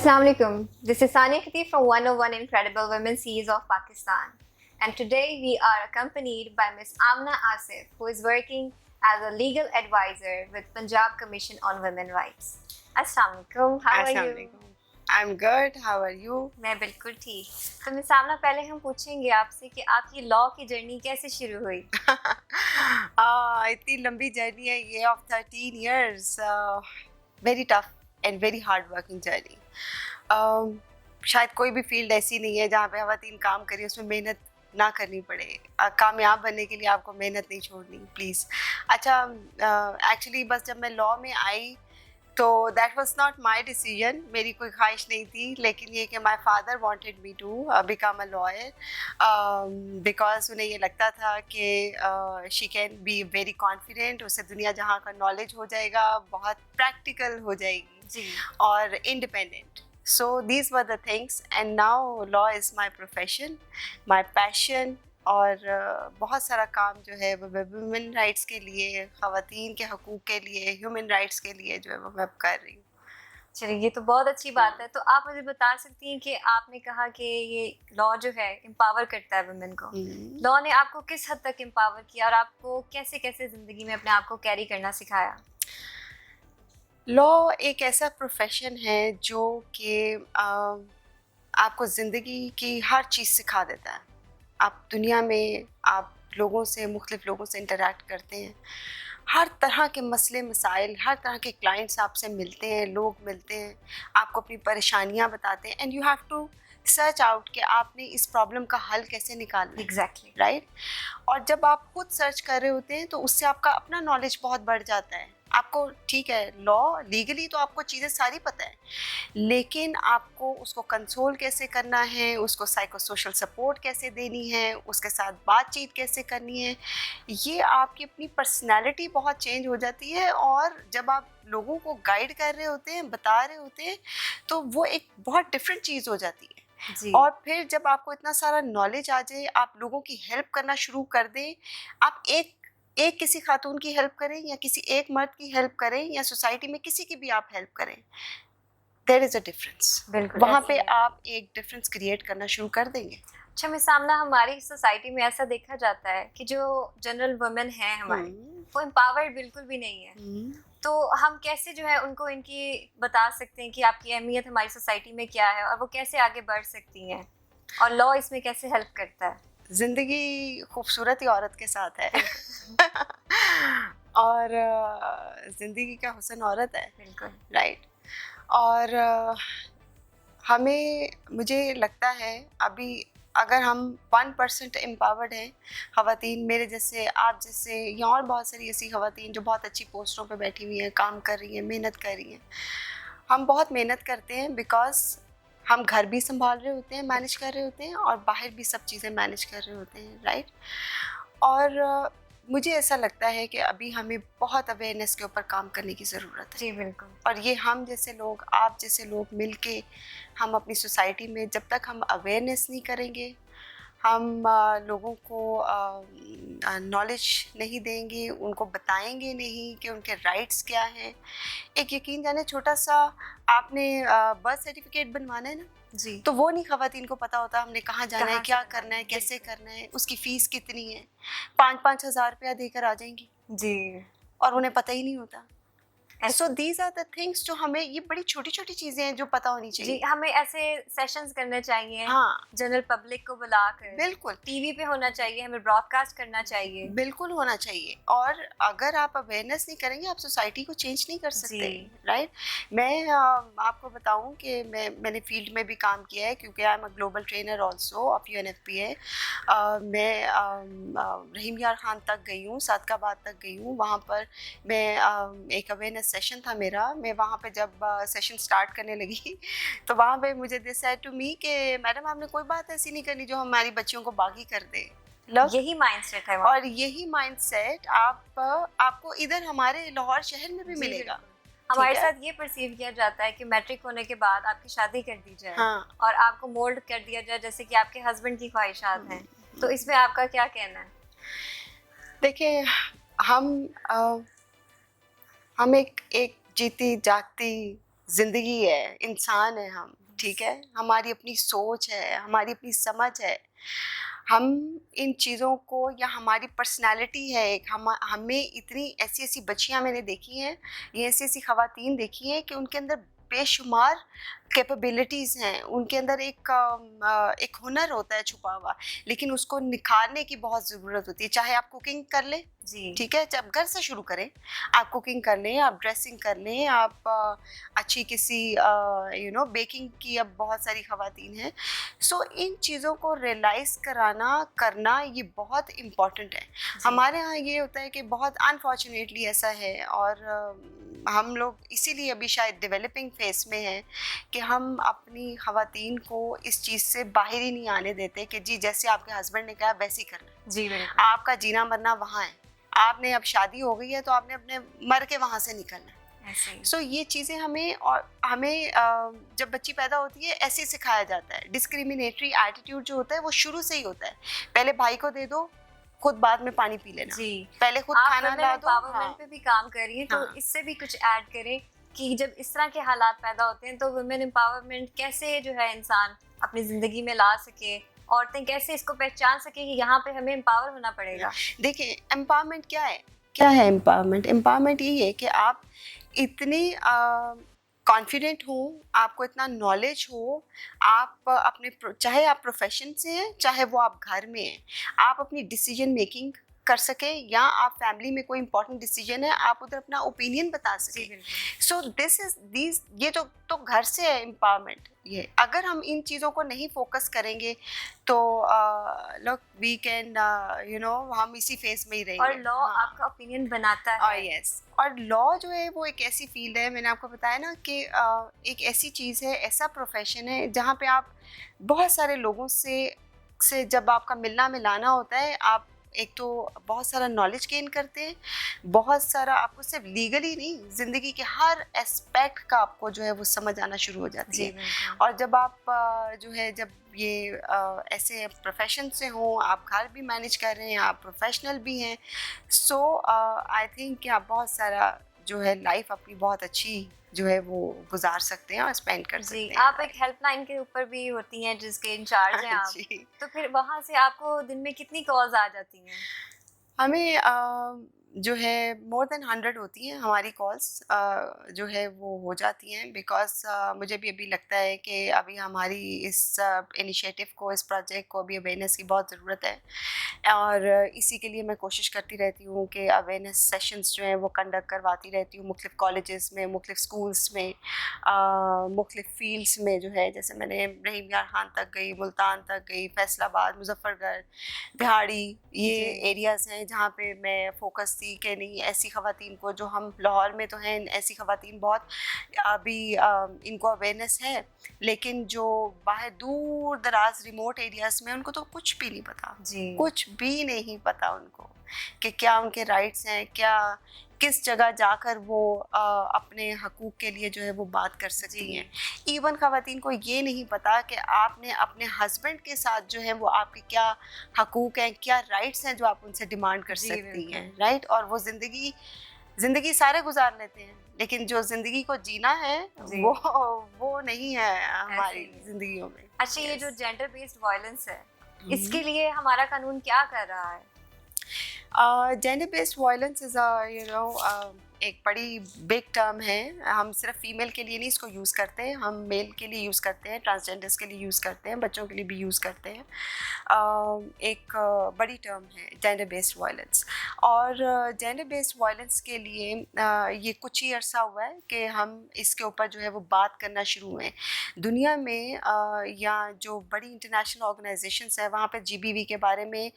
Assalamu alaikum. This is Sania Khatib from 101 Incredible Women Series of Pakistan. And today we are accompanied by Ms. Amna Asif, who is working as a legal advisor with Punjab Commission on Women Rights. Assalamu alaikum. How are you? I'm good. How are you? मैं बिल्कुल ठीक. तो miss आमना, पहले हम पूछेंगे आपसे कि आपकी लॉ की जर्नी कैसे शुरू हुई? इतनी लंबी जर्नी है ये of 13 years. Very tough and very hard working journey. शायद कोई भी फील्ड ऐसी नहीं है जहाँ पे ख़वातीन काम करिए उसमें मेहनत ना करनी पड़े. कामयाब बनने के लिए आपको मेहनत नहीं छोड़नी प्लीज़. अच्छा, एक्चुअली बस जब मैं लॉ में आई तो that was not my decision. मेरी कोई ख्वाहिश नहीं थी, लेकिन ये कि my father wanted me to become a lawyer because उन्हें ये लगता था कि she can be very confident. उससे दुनिया जहाँ का नॉलेज हो जाएगा, बहुत प्रैक्टिकल हो जाएगी जी. और independent. So these were the things, and now law is my profession, my passion. और बहुत सारा काम जो है वो वुमेन राइट्स के लिए, ख़वातीन के हकूक़ के लिए, ह्यूमन राइट्स के लिए जो है वो मैं अब कर रही हूँ. चलिए, ये तो बहुत अच्छी बात है. तो आप मुझे बता सकती हैं कि आपने कहा कि ये लॉ जो है एम्पावर करता है वुमेन को. लॉ ने आपको किस हद तक एम्पावर किया और आपको कैसे कैसे ज़िंदगी में अपने आप को कैरी करना सिखाया? लॉ एक ऐसा प्रोफेशन है जो कि आपको ज़िंदगी की हर चीज़ सिखा देता है. आप दुनिया में आप लोगों से, मुख्तलिफ लोगों से इंटरैक्ट करते हैं. हर तरह के मसले मसाइल, हर तरह के क्लाइंट्स आपसे मिलते हैं, लोग मिलते हैं, आपको अपनी परेशानियां बताते हैं, and you have to search out कि आपने इस प्रॉब्लम का हल कैसे निकालना. एग्जैक्टली. राइट. और जब आप खुद सर्च कर रहे होते हैं तो उससे आपका अपना नॉलेज बहुत बढ़ जाता है. आपको ठीक है, लॉ लीगली तो आपको चीज़ें सारी पता है, लेकिन आपको उसको कंसोल कैसे करना है, उसको साइको सोशल सपोर्ट कैसे देनी है, उसके साथ बातचीत कैसे करनी है, ये आपकी अपनी पर्सनैलिटी बहुत चेंज हो जाती है. और जब आप लोगों को गाइड कर रहे होते हैं, बता रहे होते हैं, तो वो एक बहुत डिफरेंट चीज़ हो जाती है. जी. और फिर जब आपको इतना सारा नॉलेज आ जाए, आप लोगों की हेल्प करना शुरू कर दें, आप एक किसी खातून की हेल्प करें या किसी एक मर्द की हेल्प करें या सोसाइटी में किसी की भी आप हेल्प करें, देयर इज़ अ डिफरेंस. वहाँ पे आप एक डिफरेंस क्रिएट करना शुरू कर देंगे. अच्छा मिस आमना, हमारी सोसाइटी में ऐसा देखा जाता है कि जो जनरल वुमेन हैं हमारी, वो एम्पावर्ड बिल्कुल भी नहीं है. तो हम कैसे जो है उनको इनकी बता सकते हैं कि आपकी अहमियत हमारी सोसाइटी में क्या है और वो कैसे आगे बढ़ सकती हैं, और लॉ इसमें कैसे हेल्प करता है? ज़िंदगी खूबसूरत ही औरत के साथ है. और ज़िंदगी का हुस्न औरत है. बिल्कुल. राइट. और मुझे लगता है अभी अगर हम 1% एम्पावर्ड हैं ख़वातीन, मेरे जैसे, आप जैसे, या और बहुत सारी ऐसी ख़वातीन जो बहुत अच्छी पोस्टों पे बैठी हुई हैं, काम कर रही हैं, मेहनत कर रही हैं. हम बहुत मेहनत करते हैं बिकॉज हम घर भी संभाल रहे होते हैं, मैनेज कर रहे होते हैं, और बाहर भी सब चीज़ें मैनेज कर रहे होते हैं. राइट. और मुझे ऐसा लगता है कि अभी हमें बहुत अवेयरनेस के ऊपर काम करने की ज़रूरत है. जी बिल्कुल. और ये हम जैसे लोग, आप जैसे लोग मिलके, हम अपनी सोसाइटी में जब तक हम अवेयरनेस नहीं करेंगे, हम लोगों को नॉलेज नहीं देंगे, उनको बताएंगे नहीं कि उनके राइट्स क्या हैं. एक यकीन जाने, छोटा सा आपने बर्थ सर्टिफिकेट बनवाना है ना जी, तो वो नहीं ख़वातीन को पता होता हमने कहाँ जाना है, कहाँ क्या जाना करना है, है, कैसे करना है, उसकी फ़ीस कितनी है. 5-5 हज़ार रुपया देकर आ जाएंगी जी. और उन्हें पता ही नहीं होता. So these are the things जो हमें, ये बड़ी छोटी छोटी चीज़ें हैं जो पता होनी जी, चाहिए. हमें ऐसे सेशंस करने चाहिए. हाँ, जनरल पब्लिक को बुलाकर बिल्कुल टीवी पे होना चाहिए, हमें ब्रॉडकास्ट करना चाहिए. बिल्कुल होना चाहिए. और अगर आप अवेयरनेस नहीं करेंगे, आप सोसाइटी को चेंज नहीं कर सकते. जी. राइट. मैं आपको बताऊं कि मैंने फील्ड में भी काम किया है, क्योंकि I am a global trainer also of UNFPA. मैं रहीम यार खान तक गई हूँ, सादकाबाद तक गई हूँ. वहाँ पर मैं एक अवेयरनेस सेशन था मेरा. मैं वहाँ पे जब सेशन स्टार्ट करने लगी तो वहाँ पे मुझे दिस सेड टू मी कि मैडम, आपने कोई बात ऐसी नहीं करनी जो हमारी बच्चियों को बागी कर दे. यही माइंडसेट है वहाँ. और यही माइंडसेट आपको इधर हमारे लाहौर शहर में भी जी, मिलेगा. बिल्कुल. हमारे ठीक है? साथ ये परसीव किया जाता है कि मैट्रिक होने के बाद आपकी शादी कर दी जाए. हाँ. और आपको मोल्ड कर दिया जाए जैसे कि आपके हस्बैंड की ख्वाहिशात हैं. तो इसमें आपका क्या कहना है? देखिए, हम एक जीती जागती ज़िंदगी है, इंसान है हम, ठीक है? हमारी अपनी सोच है, हमारी अपनी समझ है। हम इन चीज़ों को, या हमारी पर्सनैलिटी है एक, हमें इतनी ऐसी-ऐसी बच्चियाँ मैंने देखी हैं, ये ऐसी-ऐसी ख़वातीन देखी हैं कि उनके अंदर बेशुमार कैपेबिलिटीज़ हैं, उनके अंदर एक हुनर होता है छुपा हुआ, लेकिन उसको निखारने की बहुत ज़रूरत होती है। चाहे आप कुकिंग कर लें, जी ठीक है? जब घर से शुरू करें, आप कुकिंग कर लें, आप ड्रेसिंग कर लें, आप अच्छी किसी बेकिंग की अब बहुत सारी ख़वातीन हैं। सो इन चीज़ों को रियलाइज़ करना ये बहुत इम्पोर्टेंट है। हमारे यहाँ ये होता है कि बहुत अनफॉर्चुनेटली ऐसा है, और हम लोग इसीलिए अभी शायद डेवलपिंग फेस में हैं कि हम अपनी ख़वातीन को इस चीज़ से बाहर ही नहीं आने देते कि जी जैसे आपके हस्बैंड ने कहा वैसे ही करना है। जी बिल्कुल। आपका जीना मरना वहाँ है, आपने अब शादी हो गई है तो आपने अपने मर के वहाँ से निकलना है। ऐसे ही। सो ये चीज़ें हमें जब बच्ची पैदा होती है ऐसे ही सिखाया जाता है। डिस्क्रिमिनेटरी एटीट्यूड जो होता है वो शुरू से ही होता है। पहले भाई को दे दो, खुद बाद में पानी पी लेना। जी पहले खुद आप खाना वुमेन ला दो। एम्पावरमेंट हाँ, पे भी काम कर रही हैं, तो हाँ। इससे भी कुछ ऐड करें कि जब इस तरह के हालात पैदा होते हैं तो वुमेन एम्पावरमेंट कैसे जो है इंसान अपनी जिंदगी में ला सके, औरतें कैसे इसको पहचान सके कि यहाँ पे हमें एम्पावर होना पड़ेगा। देखिए एम्पावरमेंट क्या है? क्या है एम्पावरमेंट? एम्पावरमेंट यही है कि आप इतने कॉन्फिडेंट हो, आपको इतना नॉलेज हो, आप चाहे आप प्रोफेशन से हैं, चाहे वो आप घर में हैं, आप अपनी डिसीजन मेकिंग कर सकें, या आप फैमिली में कोई इंपॉर्टेंट डिसीजन है आप उधर अपना ओपिनियन बता जी सकें। बिल्कुल। सो ये तो घर से है एम्पावरमेंट। ये अगर हम इन चीज़ों को नहीं फोकस करेंगे तो लुक वी कैन हम इसी फेज में ही रहेंगे। और लॉ हाँ। आपका ओपिनियन बनाता और है। यस, और लॉ जो है वो एक ऐसी फील्ड है, मैंने आपको बताया ना कि एक ऐसी चीज़ है, ऐसा प्रोफेशन है जहाँ पे आप बहुत सारे लोगों से जब आपका मिलना मिलाना होता है, आप एक तो बहुत सारा नॉलेज गेन करते हैं, बहुत सारा आपको सिर्फ लीगली नहीं, ज़िंदगी के हर एस्पेक्ट का आपको जो है वो समझ आना शुरू हो जाती जी है। बिल्कुल। और जब आप जब ये ऐसे प्रोफेशन से हो, आप घर भी मैनेज कर रहे हैं, आप प्रोफेशनल भी हैं, सो आई थिंक कि आप बहुत सारा जो है लाइफ अपनी बहुत अच्छी जो है वो गुजार सकते हैं और स्पेंड कर सकते जी हैं। आप एक हेल्पलाइन के ऊपर भी होती हैं जिसके इंचार्ज हैं आप, जी। तो फिर वहाँ से आपको दिन में कितनी कॉल्स आ जाती हैं? हमें जो है मोर देन 100 होती हैं हमारी कॉल्स, जो है वो हो जाती हैं, बिकॉज़ मुझे भी अभी लगता है कि अभी हमारी इस इनिशिएटिव को, इस प्रोजेक्ट को अभी अवेयरनेस की बहुत ज़रूरत है, और इसी के लिए मैं कोशिश करती रहती हूँ कि अवेयरनेस सेशंस जो हैं वो कंडक्ट करवाती रहती हूँ मुख्तलिफ कॉलेजेस में, मुख्तलिफ स्कूल्स में, मुख्तलिफ फील्ड्स में जो है, जैसे मैंने रहीम यार खान तक गई, मुल्तान तक गई, फैसलाबाद, मुजफ्फरगढ़, बिहाड़ी, ये जी। एरियाज़ हैं जहाँ पे मैं फोकस थी कि नहीं ऐसी ख़वातीन को, जो हम लाहौर में तो हैं ऐसी ख़वातीन बहुत अभी इनको अवेयरनेस है, लेकिन जो बाहर दूर दराज रिमोट एरियाज़ में उनको तो कुछ भी नहीं पता, जी कुछ भी नहीं पता उनको कि क्या उनके राइट्स हैं, क्या किस जगह जाकर वो अपने हकूक़ के लिए जो है वो बात कर सकती जी। हैं। इवन ख़वातीन को ये नहीं पता कि आपने अपने हस्बैंड के साथ जो है वो आपके क्या हकूक़ हैं, क्या राइट्स हैं जो आप उनसे डिमांड कर जी, सकती बिल्कुल। हैं, राइट? और वो ज़िंदगी सारे गुज़ार लेते हैं, लेकिन जो ज़िंदगी को जीना है जी। वो नहीं है हमारी ऐसे ही। ज़िंदगियों में। अच्छा ये Yes. जो जेंडर बेस्ड वायलेंस है, हम्म। इसके लिए हमारा कानून क्या कर रहा है? जेंडर बेस्ड वायलेंस इज़ एक बड़ी बिग टर्म है। हम सिर्फ फीमेल के लिए नहीं इसको यूज़ करते हैं, हम मेल के लिए यूज़ करते हैं, ट्रांसजेंडर्स के लिए यूज़ करते हैं, बच्चों के लिए भी यूज़ करते हैं। एक बड़ी टर्म है जेंडर बेस्ड वायलेंस, और जेंडर बेस्ड वायलेंस के लिए ये कुछ ही अरसा हुआ है कि हम इसके ऊपर जो है वो बात करना शुरू हुए। दुनिया में या जो बड़ी इंटरनेशनल ऑर्गेनाइजेशंस है वहाँ पे जीबीवी के बारे में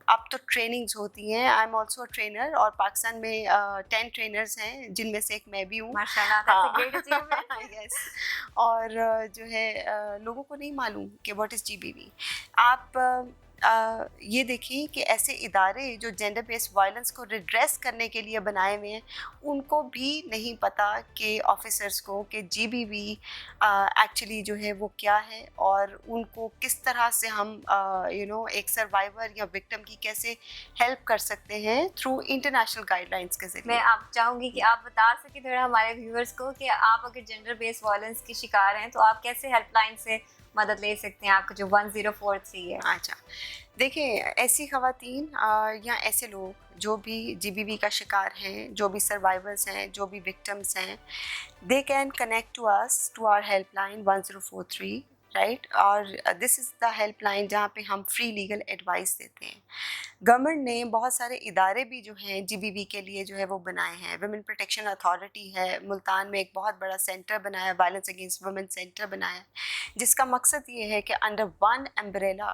अब तो ट्रेनिंग्स होती हैं। आई एम ऑल्सो ट्रेनर, और पाकिस्तान में 10 ट्रेनर्स हैं जिनमें से एक मैं भी हूँ। माशाल्लाह, that's a great achievement. Yes, और जो है लोगों को नहीं मालूम कि व्हाट इज़ जीबीवी। आप ये देखें कि ऐसे इदारे जो जेंडर बेस्ड वायलेंस को रिड्रेस करने के लिए बनाए हुए हैं, उनको भी नहीं पता कि ऑफिसर्स को कि जीबीवी एक्चुअली जो है वो क्या है, और उनको किस तरह से हम एक सर्वाइवर या विक्टिम की कैसे हेल्प कर सकते हैं थ्रू इंटरनेशनल गाइडलाइंस के जरिए। मैं आप चाहूँगी कि आप बता सके थोड़ा हमारे व्यूअर्स को कि आप अगर जेंडर बेस्ड वायलेंस की शिकार हैं तो आप कैसे हेल्पलाइन से मदद ले सकते हैं, आपका जो 1043 है। अच्छा, देखिए, ऐसी ख़वातीन या ऐसे लोग जो भी जीबीवी का शिकार हैं, जो भी सर्वाइवर्स हैं, जो भी विक्टिम्स हैं, they can connect to us, to our helpline 1043, right. और दिस इज़ द हेल्पलाइन जहाँ पे हम फ्री लीगल एडवाइस देते हैं। गवर्नमेंट ने बहुत सारे इदारे भी जो हैं जीबीवी के लिए जो है वो बनाए हैं। वुमेन प्रोटेक्शन अथॉरिटी है, मुल्तान में एक बहुत बड़ा सेंटर बनाया है, वायलेंस अगेंस्ट वुमेन सेंटर बनाया है, जिसका मकसद ये है कि अंडर वन एम्ब्रेला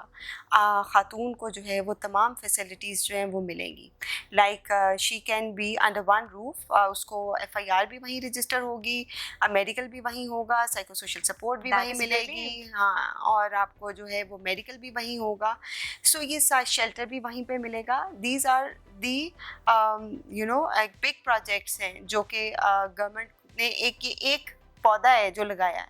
ख़ातून को जो है वो तमाम फैसिलिटीज़ जो हैं वो मिलेंगी। Like she can be under one roof, उसको FIR भी वहीं रजिस्टर होगी, मेडिकल भी वहीं होगा, साइको सोशल सपोर्ट भी वहीं मिलेगी, हाँ, और आपको जो है वो मेडिकल भी वहीं होगा। सो ये शेल्टर भी वहीं पे मिलेगा। These are the big projects हैं जो कि गवर्नमेंट ने एक पौधा है जो लगाया है।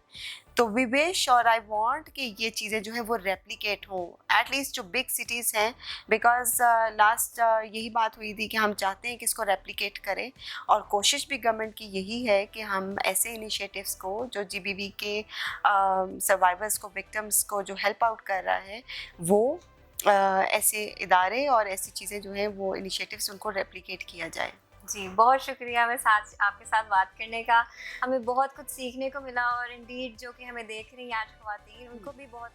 तो वी विश और आई वांट कि ये चीज़ें जो है वो रेप्लिकेट हों एटलीस्ट जो बिग सिटीज़ हैं, बिकॉज लास्ट यही बात हुई थी कि हम चाहते हैं कि इसको रेप्लिकेट करें, और कोशिश भी गवर्नमेंट की यही है कि हम ऐसे इनिशिएटिव्स को जो जीबीवी के सर्वाइवर्स को, विक्टिम्स को जो हेल्प आउट कर रहा है, वो ऐसे इदारे और ऐसी चीज़ें जो हैं वो इनिशिएटिव्स उनको रेप्लिकेट किया जाए। जी, बहुत शुक्रिया हमें आपके साथ बात करने का। हमें बहुत कुछ सीखने को मिला, और इंडीड जो कि हमें देख रही हैं आज ख़वातीन, उनको भी बहुत